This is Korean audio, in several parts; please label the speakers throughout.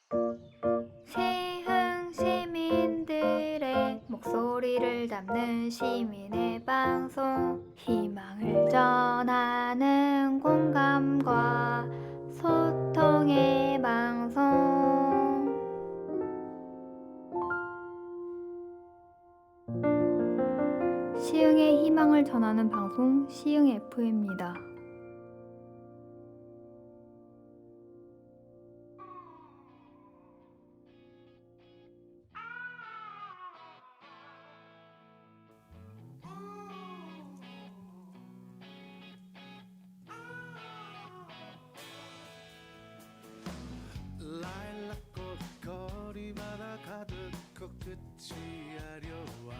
Speaker 1: 세흥 시민들의 목소리를 담는 시민의 방송, 희망을 전하는 공감과 소통의 방송. 시흥의 희망을 전하는 방송, 시흥 FM입니다.
Speaker 2: 라일락꽃 거리마다 가득 코끝이 아려와.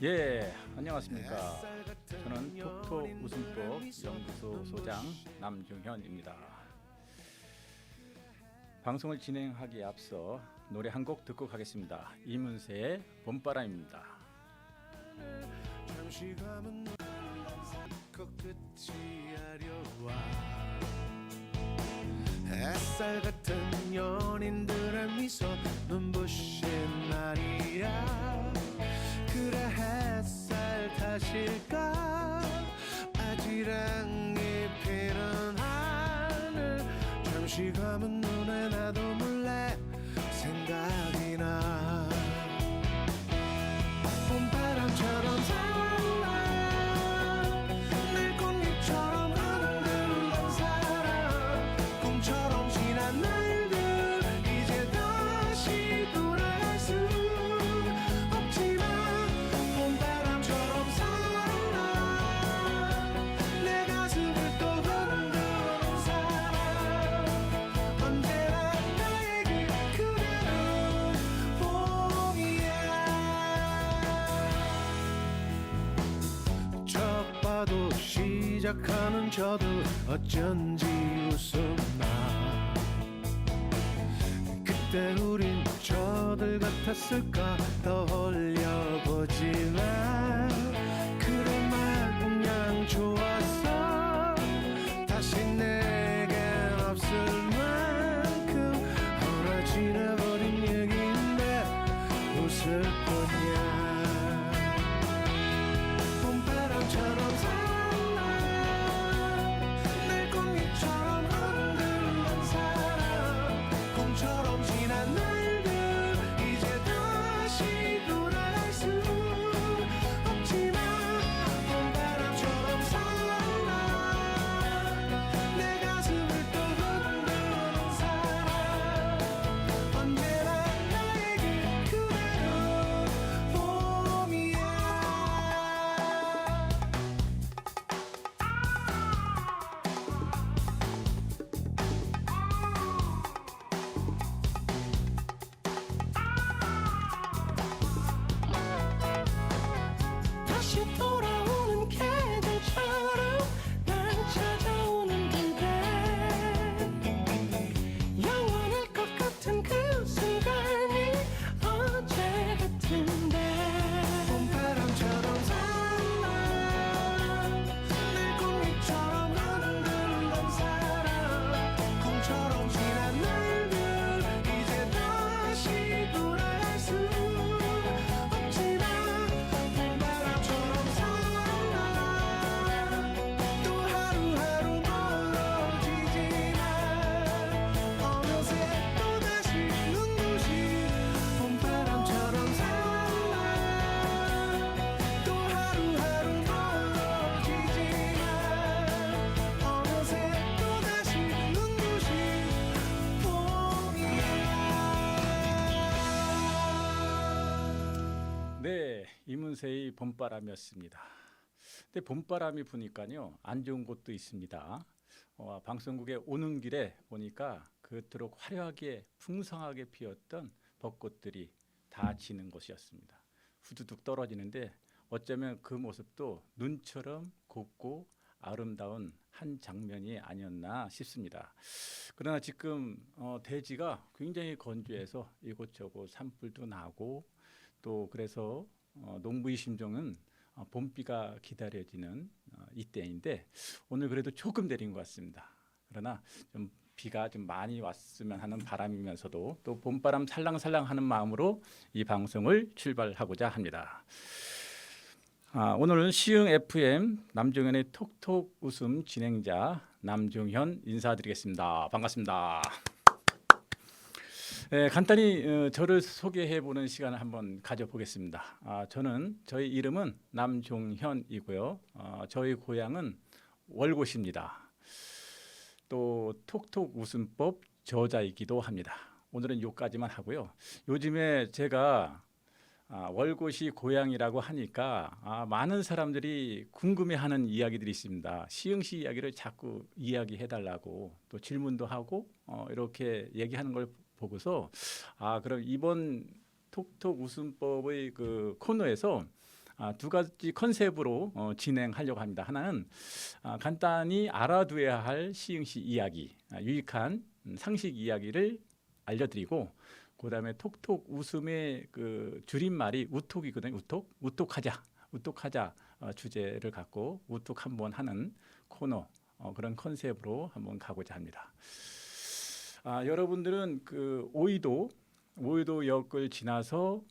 Speaker 3: 예, 안녕하십니까. 저는 톡톡 웃음법 연구소 소장 남중현입니다. 방송을 진행하기에 앞서 노래 한 곡 듣고 가겠습니다. 이문세의 봄바람입니다.
Speaker 2: 잠시 감은 코끝이 아려와. 햇살 같은 연인들의 미소 눈부신 날이야. 그래 햇살 탓일까. 아지랑이 피는 하늘. 잠시 감은 눈에 나도 몰래 생각이 나. 봄바람처럼 살아 날 꽃잎처럼 흔들던 사람. 꿈처럼 지난 날들 이제 다시 돌아갈 수 없지만 봄바람처럼 살아 내 가슴을 또 흔드는 사람. 언제나 나에게 그대는 봄이야. 첫 봐도 시작하는 저도 어쩐지 웃음나. 그때 우린 저들 같았을까 떠올려보지만 그런 마냥 좋았어. 다시 내겐 없을 만큼 헐어지나버린 얘기인데 웃을 뿐이야. 봄바람처럼 살아 날 꽃잎처럼 흔들던 사람. 꿈처럼 지난 날들 이제 다시 돌아갈 수 없지만 봄바람처럼 살아 내 가슴을 또 흔드는 사람. 언제나 나에게 그대는 봄이야. 다시 돌아오는 계절처럼 날 찾아오는 그대. 영원할 것 같은 그 순간이 어제 같은데. 봄바람처럼 살아 날 꽃잎처럼 흔들던 사람. 꿈처럼 지난 날들 이제 다시 돌아갈 수 없지만 봄바람처럼 살아 또 하루하루 멀어지지만 어느새 또다시 눈부신 봄바람처럼 살아 또 하루하루 멀어지지만 어느새 또다시 눈부신 봄이야.
Speaker 3: 네, 이문세의 봄바람이었습니다. 근데 봄바람이 부니까요, 안 좋은 곳도 있습니다. 방송국에 오는 길에 보니까 그토록 화려하게 풍성하게 피었던 벚꽃들이 다 지는 곳이었습니다. 후두둑 떨어지는데 어쩌면 그 모습도 눈처럼 곱고 아름다운 한 장면이 아니었나 싶습니다. 그러나 지금 대지가 굉장히 건조해서 이곳저곳 산불도 나고 또 그래서 농부의 심정은 봄비가 기다려지는 이때인데 오늘 그래도 조금 내린 것 같습니다. 그러나 좀 비가 좀 많이 왔으면 하는 바람이면서도 또 봄바람 살랑살랑 하는 마음으로 이 방송을 출발하고자 합니다. 오늘은 시흥 FM 남종현의 톡톡 웃음 진행자 남종현 인사드리겠습니다. 반갑습니다. 간단히 저를 소개해 보는 시간을 한번 가져보겠습니다. 저희 이름은 남종현이고요. 저희 고향은 월곶입니다. 또 톡톡 웃음법 저자이기도 합니다. 오늘은 요까지만 하고요. 요즘에 제가 월곶이 고향이라고 하니까 많은 사람들이 궁금해하는 이야기들이 있습니다. 시흥시 이야기를 자꾸 이야기해달라고 또 질문도 하고 이렇게 얘기하는 걸 보고서 그럼 이번 톡톡 웃음법의 그 코너에서 두 가지 컨셉으로 진행하려고 합니다. 하나는 간단히 알아두어야 할 시흥시 이야기, 유익한 상식 이야기를 알려드리고, 그다음에 톡톡 웃음의 그 줄임말이 우톡이거든요. 우톡하자 주제를 갖고 우톡 한번 하는 코너, 그런 컨셉으로 한번 가고자 합니다. 여러분들은 그 오이도역을 지나서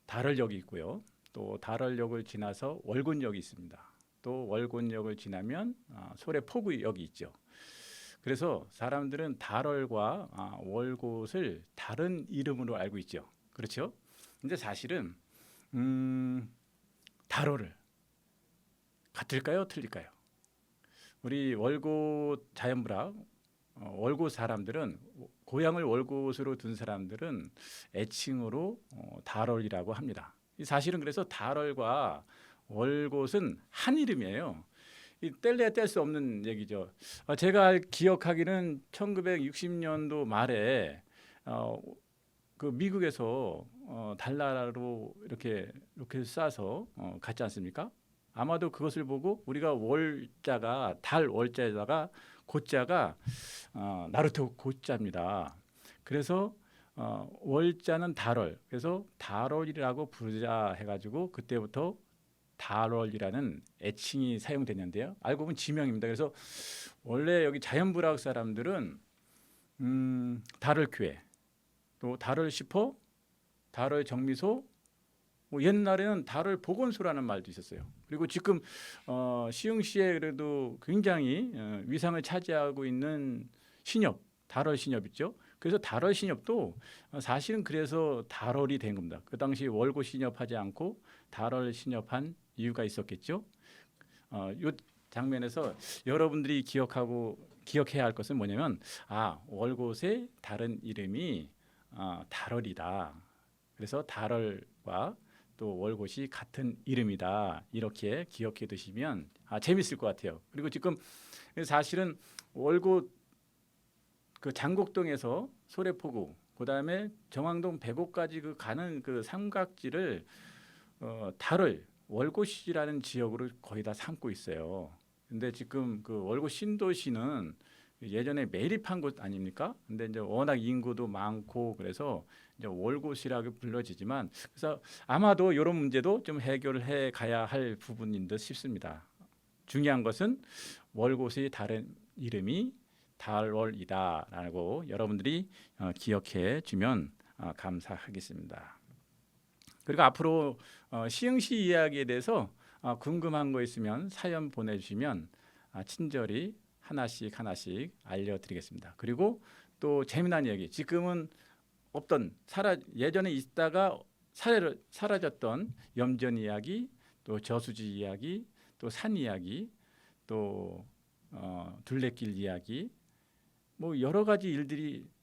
Speaker 3: 달월역이 있고요. 또 달월역을 지나서 월곶역이 있습니다. 또 월곶역을 지나면 소래포구역이 있죠. 그래서 사람들은 달월과 월곶을 다른 이름으로 알고 있죠. 그렇죠? 근데 사실은 달월을 같을까요? 틀릴까요? 우리 월곶 자연불학 월곶 사람들은, 고향을 월곶으로 둔 사람들은 애칭으로 달월이라고 합니다. 사실은 그래서 달월과 월곶은 한 이름이에요. 뗄래야 뗄 수 없는 얘기죠. 제가 기억하기는 1960년도 말에 그 미국에서 달러로 이렇게 싸서 갔지 않습니까? 아마도 그것을 보고 우리가 월자가 달 월자에다가 고자가 나루토 고자입니다. 그래서 월자는 달월, 그래서 달월이라고 부르자 해가지고 그때부터 달월이라는 애칭이 사용됐는데요. 알고 보면 지명입니다. 그래서 원래 여기 자연불학 사람들은 달월교회, 또 달월시포, 달월정미소, 옛날에는 달월보건소라는 말도 있었어요. 그리고 지금 시흥시에 그래도 굉장히 위상을 차지하고 있는 신협, 달월신협 있죠. 그래서 달월신협도 사실은 그래서 달월이 된 겁니다. 그 당시 월곶신협하지 않고 달월신협한 이유가 있었겠죠. 이 장면에서 여러분들이 기억해야 할 것은 뭐냐면 월곶의 다른 이름이 달월이다. 그래서 달월과 또 월곶이 같은 이름이다. 이렇게 기억해 두시면 재밌을 것 같아요. 그리고 지금 사실은 월곶 그 장곡동에서 소래포구, 그다음에 정왕동 105까지 그 가는 그 삼각지를 달월 월곶이라는 지역으로 거의 다 삼고 있어요. 근데 지금 그 월곶 신도시는 예전에 매립한 곳 아닙니까? 근데 이제 워낙 인구도 많고 그래서 이제 월곶이라고 불러지지만, 그래서 아마도 이런 문제도 좀 해결을 해 가야 할 부분인 듯 싶습니다. 중요한 것은 월곶의 다른 이름이 달월이다라고 여러분들이 기억해 주면 감사하겠습니다. 그리고 앞으로 시흥시 이야기에 대해서 궁금한 거 있으면 사연 보내주시면 친절히 하나씩 알려드리겠습니다. 그리고 또 재미난 이야기, 지금은 없던 예전에 있다가 사라졌던 염전 이야기, 또 저수지 이야기, 또 산 이야기, 또 둘레길 이야기, 뭐 여러 가지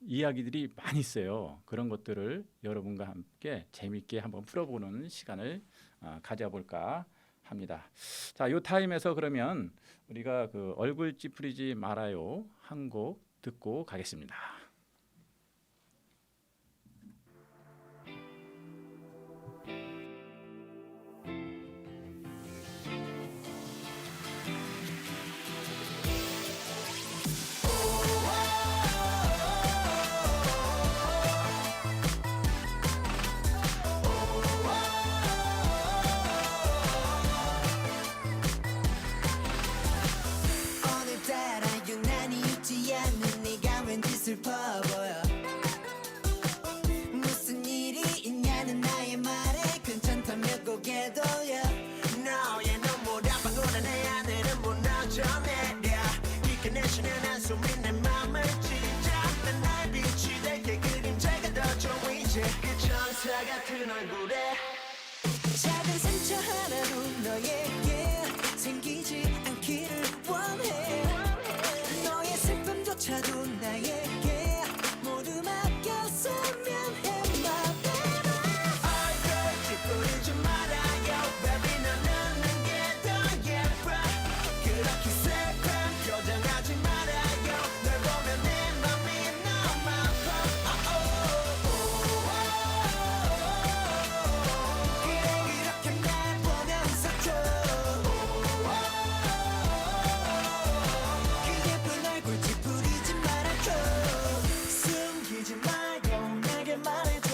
Speaker 3: 이야기들이 많이 있어요. 그런 것들을 여러분과 함께 재미있게 한번 풀어보는 시간을 가져볼까 합니다. 자, 요 타임에서 그러면 우리가 그 얼굴 찌푸리지 말아요 한 곡 듣고 가겠습니다.
Speaker 2: 오늘따라 유난히 웃지 않는 네가 왠지
Speaker 4: 슬퍼 보여. 무슨 일이 있냐는 나의 말에 괜찮다며 고개 돌려.
Speaker 2: 너의 눈물 한 방울에 내 하늘은 무너져 내려. 깊게 내쉬는 한숨이 내 맘을 찢어. 난 나의 빛이 될게 그림자가 더 좋아 이제 그 천사 같은 얼굴에
Speaker 4: 작은 상처 하나도 너에게 생기지 않기를 원해. 너의 슬픔조차도 나에게 모두 맡겼으면 해. My baby.
Speaker 2: 얼굴 찌푸리지 말아요 Baby 넌 웃는 게 더 예뻐 그렇게 슬픈 표정하지 말아요 널 보면 내 맘이 너무 아파
Speaker 4: 그래 그렇게 날 보면서 줘. 그 예쁜 얼굴 찌푸리지 말아줘.
Speaker 2: 숨기지 말고 내게 말해줘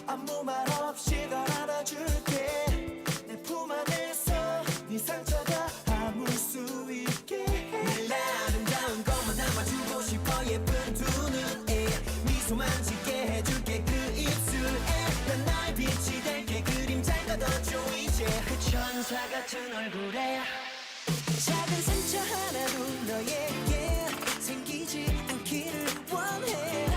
Speaker 2: 아무 말 없이 널 안아줄게 내 품 안에서 네 상처가 아물 수 있게
Speaker 4: 늘 아름다운 것만 담아주고 싶어. 예쁜 두 눈에 미소만 짓게 해줄게. 그 입술에 난 나의 빛이 될게 그림자가 더 좋아 이제
Speaker 2: 그 천사 같은 얼굴에
Speaker 4: 작은 상처 하나도 너에게 생기지 않기를 원해.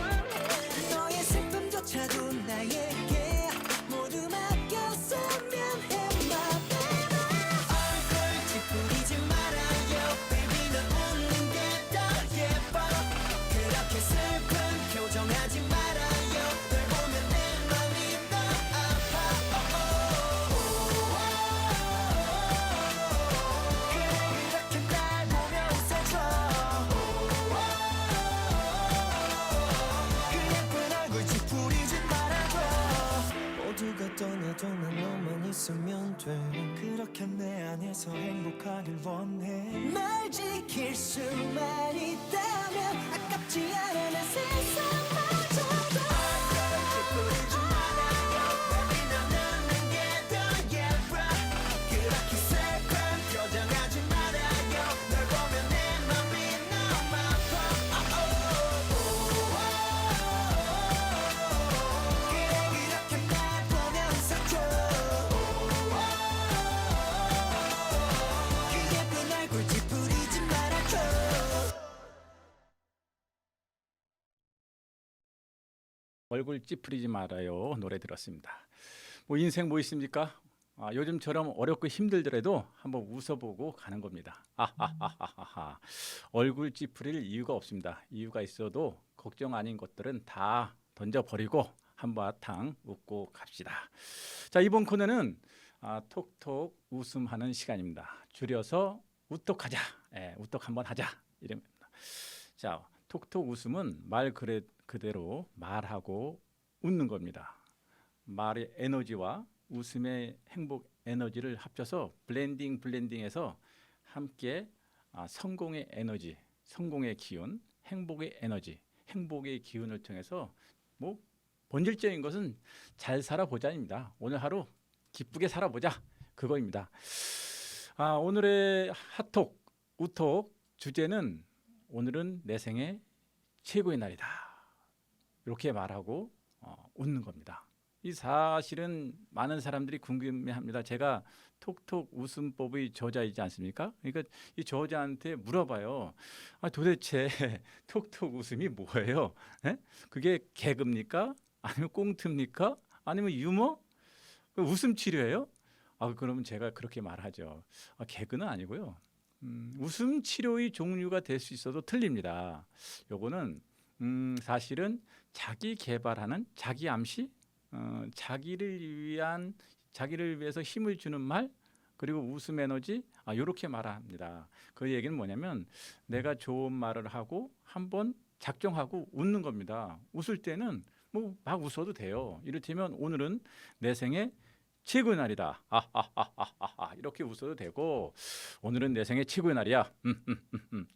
Speaker 4: 너의 슬픔조차도 나에게 모두 맡겼으면 해. My baby. 얼굴 찌푸리지 말아요 Baby 넌 웃는 게 더 예뻐 그렇게 슬픈 표정하지 말아요 널 보면 내 맘이 너무 아파.
Speaker 2: 그래 이렇게 날 보며 웃어줘 그 예쁜 얼굴 찌푸리지 말아줘 모두가 떠나도 난 너만 있으면 돼 그렇게 내 안에서 행복하길 원해
Speaker 4: 날 지킬 수만 있다면 아깝지 않아 내 세상마저도.
Speaker 2: 찌푸리지 말아요 Baby 넌 웃는 게 더 예뻐 그렇게 슬픈 표정하지 말아요 널 보면 내 맘이 너무 아파
Speaker 4: 그래 그렇게 날 보면서 줘. 그 예쁜 얼굴 찌푸리지 말아줘.
Speaker 3: 얼굴 찌푸리지 말아요 노래 들었습니다. 뭐 인생 뭐 있습니까? 요즘처럼 어렵고 힘들더라도 한번 웃어보고 가는 겁니다. 아하하하하. 얼굴 찌푸릴 이유가 없습니다. 이유가 있어도 걱정 아닌 것들은 다 던져버리고 한바탕 웃고 갑시다. 자, 이번 코너는 톡톡 웃음하는 시간입니다. 줄여서 우떡하자. 우떡 한번 하자 이름입니다. 자, 톡톡 웃음은 말 그대로 말하고 웃는 겁니다. 말의 에너지와 웃음의 행복 에너지를 합쳐서 블렌딩해서 함께 성공의 에너지, 성공의 기운, 행복의 에너지, 행복의 기운을 통해서 뭐 본질적인 것은 잘 살아보자입니다. 오늘 하루 기쁘게 살아보자 그거입니다. 오늘의 핫톡, 우톡 주제는 오늘은 내 생애 최고의 날이다. 이렇게 말하고 웃는 겁니다. 이 사실은 많은 사람들이 궁금해합니다. 제가 톡톡 웃음법의 저자이지 않습니까? 그러니까 이 저자한테 물어봐요. 도대체 톡톡 웃음이 뭐예요? 그게 개그입니까? 아니면 꽁트입니까? 아니면 유머? 웃음 치료예요? 그러면 제가 그렇게 말하죠. 개그는 아니고요. 웃음 치료의 종류가 될 수 있어도 틀립니다. 요거는 사실은 자기 개발하는 자기 암시, 자기를 위해서 힘을 주는 말, 그리고 웃음 에너지, 이렇게 말합니다. 그 얘기는 뭐냐면 내가 좋은 말을 하고 한번 작정하고 웃는 겁니다. 웃을 때는 뭐 막 웃어도 돼요. 이를테면 오늘은 내 생애 최고의 날이다. 이렇게 웃어도 되고, 오늘은 내 생애 최고의 날이야.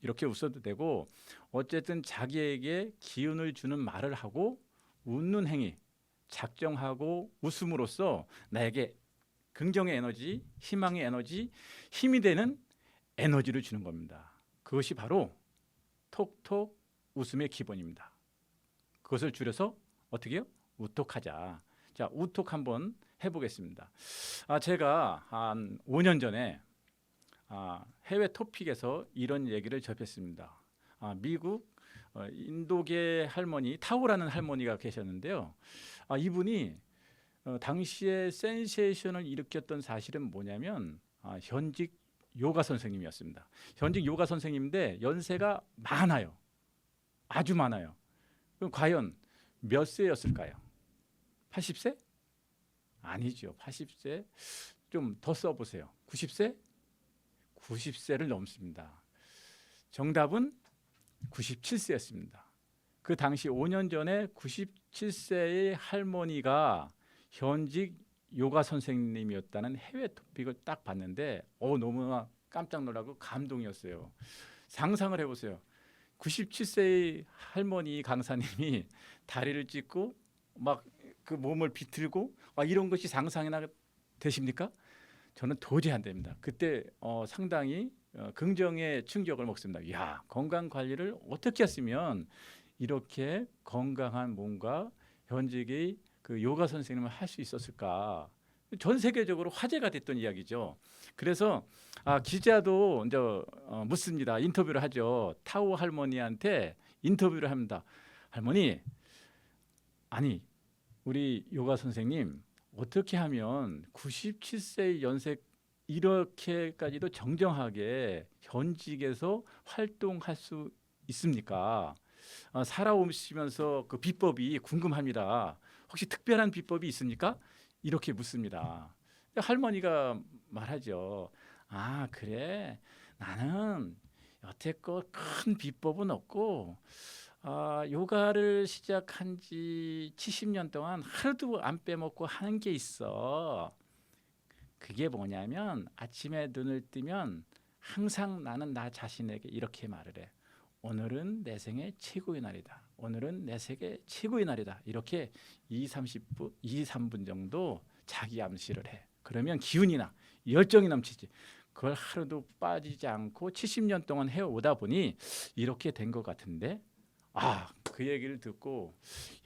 Speaker 3: 이렇게 웃어도 되고, 어쨌든 자기에게 기운을 주는 말을 하고 웃는 행위, 작정하고 웃음으로써 나에게 긍정의 에너지, 희망의 에너지, 힘이 되는 에너지를 주는 겁니다. 그것이 바로 톡톡 웃음의 기본입니다. 그것을 줄여서 어떻게요? 우톡하자. 자, 우톡 한번 해보겠습니다. 제가 한 5년 전에 해외 토픽에서 이런 얘기를 접했습니다. 미국 인도계 할머니 타오라는 할머니가 계셨는데요. 이분이 당시에 센세이션을 일으켰던 사실은 뭐냐면 현직 요가 선생님이었습니다. 현직 요가 선생님인데 연세가 많아요. 아주 많아요. 그럼 과연 몇 세였을까요? 80세? 아니죠. 80세 좀 더 써보세요. 90세? 90세를 넘습니다. 정답은 97세였습니다. 그 당시 5년 전에 97세의 할머니가 현직 요가 선생님이었다는 해외 토픽을 딱 봤는데 너무 깜짝 놀라고 감동이었어요. 상상을 해보세요. 97세의 할머니 강사님이 다리를 찢고 막 그 몸을 비틀고 이런 것이 상상이나 되십니까? 저는 도저히 안 됩니다. 그때 상당히 긍정의 충격을 먹습니다. 야, 건강 관리를 어떻게 했으면 이렇게 건강한 몸과 현직의 그 요가 선생님을 할 수 있었을까? 전 세계적으로 화제가 됐던 이야기죠. 그래서 기자도 이제 묻습니다. 인터뷰를 하죠. 타오 할머니한테 인터뷰를 합니다. 할머니, 아니 우리 요가 선생님 어떻게 하면 97세의 연세 이렇게까지도 정정하게 현직에서 활동할 수 있습니까? 살아오시면서 그 비법이 궁금합니다. 혹시 특별한 비법이 있습니까? 이렇게 묻습니다. 할머니가 말하죠. 그래. 나는 여태껏 큰 비법은 없고 요가를 시작한 지 70년 동안 하루도 안 빼먹고 하는 게 있어. 그게 뭐냐면 아침에 눈을 뜨면 항상 나는 나 자신에게 이렇게 말을 해. 오늘은 내 생애 최고의 날이다. 오늘은 내 생애 최고의 날이다. 이렇게 2-3분 정도 자기 암시를 해. 그러면 기운이나 열정이 넘치지. 그걸 하루도 빠지지 않고 70년 동안 해오다 보니 이렇게 된 것 같은데 그 얘기를 듣고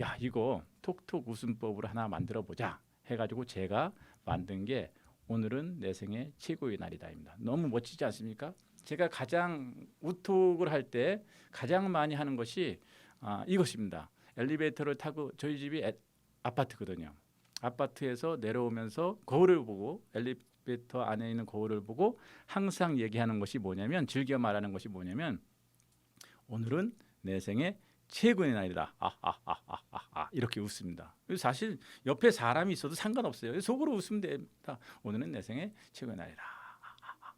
Speaker 3: 야, 이거 톡톡 웃음법으로 하나 만들어 보자 해가지고 제가 만든 게 오늘은 내 생애 최고의 날이다입니다. 너무 멋지지 않습니까? 제가 가장 우톡을 할 때 가장 많이 하는 것이 이것입니다. 엘리베이터를 타고 저희 집이 아파트거든요. 아파트에서 내려오면서 거울을 보고 엘리베이터 안에 있는 거울을 보고 항상 얘기하는 것이 뭐냐면 즐겨 말하는 것이 뭐냐면 오늘은 내 생애 최고의 날이다. 이렇게 웃습니다. 사실 옆에 사람이 있어도 상관없어요. 속으로 웃으면 됩니다. 오늘은 내 생애 최고의 날이다.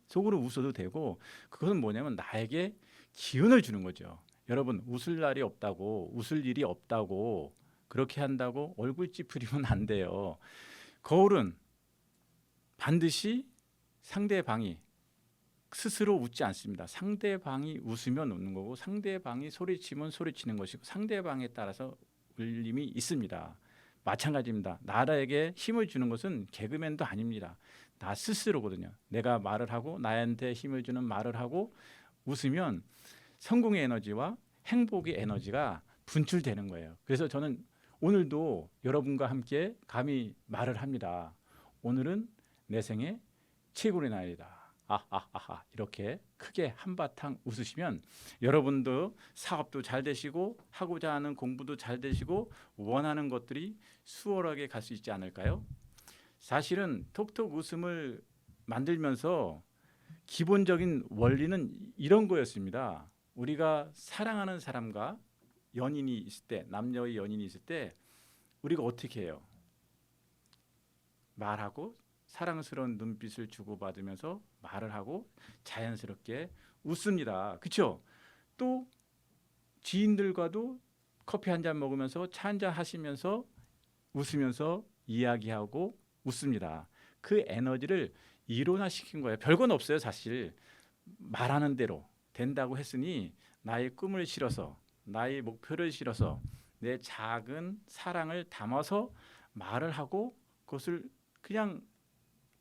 Speaker 3: 속으로 웃어도 되고 그것은 뭐냐면 나에게 기운을 주는 거죠. 여러분 웃을 날이 없다고 웃을 일이 없다고 그렇게 한다고 얼굴 찌푸리면 안 돼요. 거울은 반드시 상대방이 스스로 웃지 않습니다. 상대방이 웃으면 웃는 거고 상대방이 소리치면 소리치는 것이고 상대방에 따라서 울림이 있습니다. 마찬가지입니다. 나에게 힘을 주는 것은 개그맨도 아닙니다. 나 스스로거든요. 내가 말을 하고 나한테 힘을 주는 말을 하고 웃으면 성공의 에너지와 행복의 에너지가 분출되는 거예요. 그래서 저는 오늘도 여러분과 함께 감히 말을 합니다. 오늘은 내 생애 최고의 날이다. 이렇게 크게 한바탕 웃으시면 여러분도 사업도 잘 되시고 하고자 하는 공부도 잘 되시고 원하는 것들이 수월하게 갈 수 있지 않을까요? 사실은 톡톡 웃음을 만들면서 기본적인 원리는 이런 거였습니다. 우리가 사랑하는 사람과 연인이 있을 때, 남녀의 연인이 있을 때 우리가 어떻게 해요? 말하고 사랑스러운 눈빛을 주고받으면서 말을 하고 자연스럽게 웃습니다. 그렇죠? 또 지인들과도 커피 한 잔 먹으면서 차 한 잔 하시면서 웃으면서 이야기하고 웃습니다. 그 에너지를 일원화시킨 거예요. 별건 없어요. 사실 말하는 대로 된다고 했으니 나의 꿈을 실어서 나의 목표를 실어서 내 작은 사랑을 담아서 말을 하고 그것을 그냥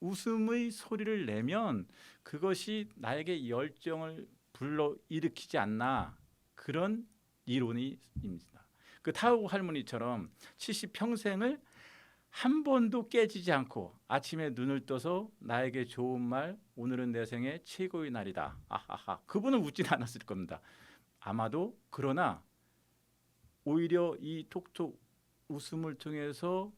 Speaker 3: 웃음의 소리를 내면 그것이 나에게 열정을 불러일으키지 않나 그런 이론이입니다. 그 타오 할머니처럼 70평생을 한 번도 깨지지 않고 아침에 눈을 떠서 나에게 좋은 말, 오늘은 내 생애 최고의 날이다. 아하하. 그분은 웃진 않았을 겁니다. 아마도. 그러나 오히려 이 톡톡 웃음을 통해서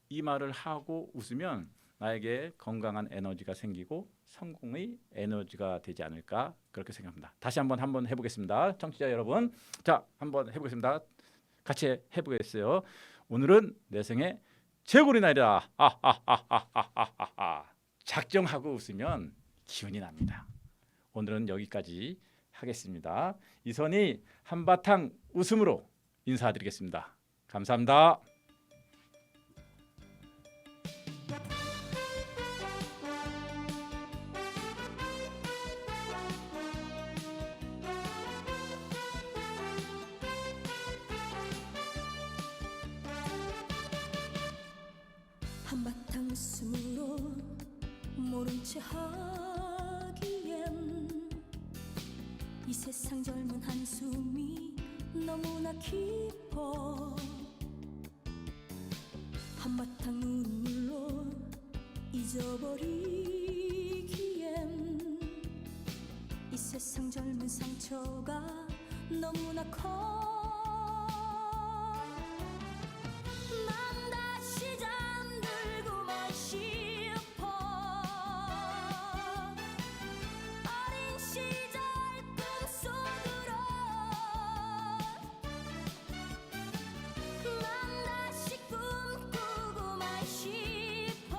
Speaker 3: 이 말을 하고 웃으면 나에게 건강한 에너지가 생기고 성공의 에너지가 되지 않을까 그렇게 생각합니다. 다시 한번 해보겠습니다. 청취자 여러분, 자 한번 해보겠습니다. 같이 해보겠어요. 오늘은 내 생애 최고의 날이다. 작정하고 웃으면 기운이 납니다. 오늘은 여기까지 하겠습니다. 이선희 한바탕 웃음으로 인사드리겠습니다. 감사합니다.
Speaker 4: 한바탕 웃음으로 모른 채 하기엔 이 세상 젊은 한숨이 너무나 깊어. 한바탕 눈물로 잊어버리기엔 이 세상 젊은 상처가 너무나 커. 난 다시 잠들고만 싶어. 어린 시절 꿈속으로 난 다시 꿈꾸고만 싶어.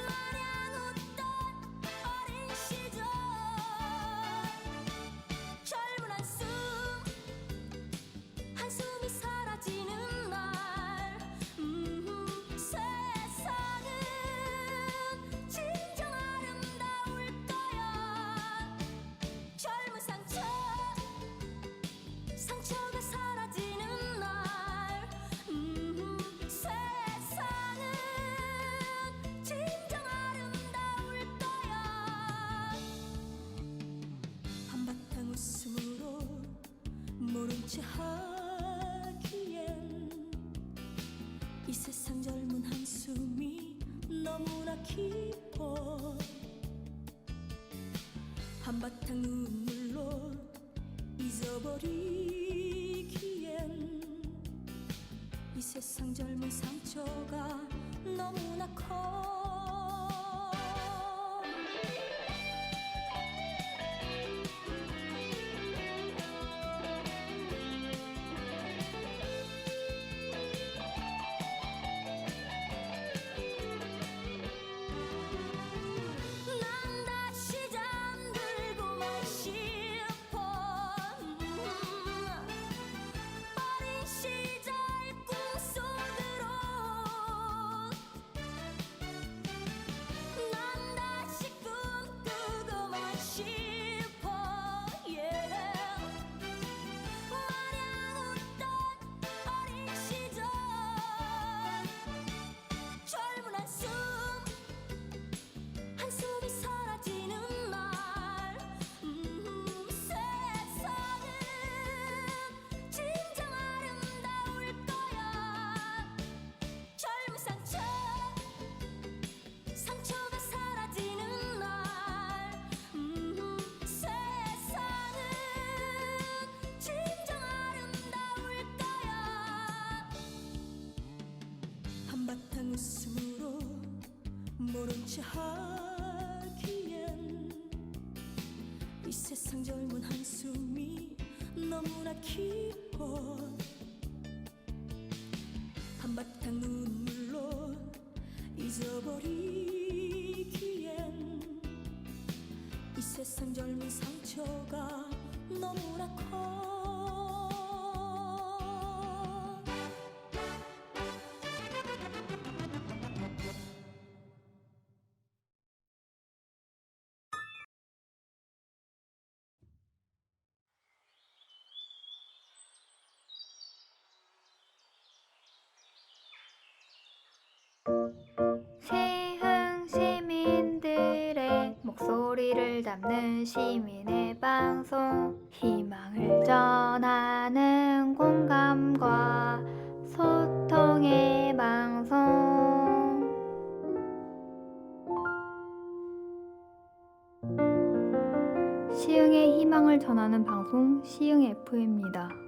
Speaker 4: 마냥 웃던 어린 시절 젊은 한숨 한숨이 사라지는 날 세상은 진정 아름다울 거야. 젊은 상처가 사라지는 날 세상은 진정 아름다울 거야. 한바탕 웃음으로 모른 채 하기엔 이 세상 젊은 한숨이 너무나 깊어. 한바탕 눈물로 잊어버리기엔 이 세상 젊은 상처가 너무나 커. 난 다시 잠들고만 싶어. 어린 시절 꿈속으로 난 다시 꿈꾸고만 싶어. 마냥 웃던 어린 시절 젊은 한숨이 사라지는 날 세상은 진정 아름다울 거야. 젊은 상처가 사라지는 날 세상은 진정 아름다울 거야. 한바탕 웃음으로 모른 채 하기엔 이 세상 젊은 한숨이 너무나 깊어. 한바탕 눈물로 잊어버리기엔 이 세상 젊은 상처가 너무나 커.
Speaker 1: 시흥 시민들의 목소리를 잡는 시민의 방송, 희망을 전하는 공감과 소통의 방송. 시흥의 희망을 전하는 방송 시흥 FM입니다.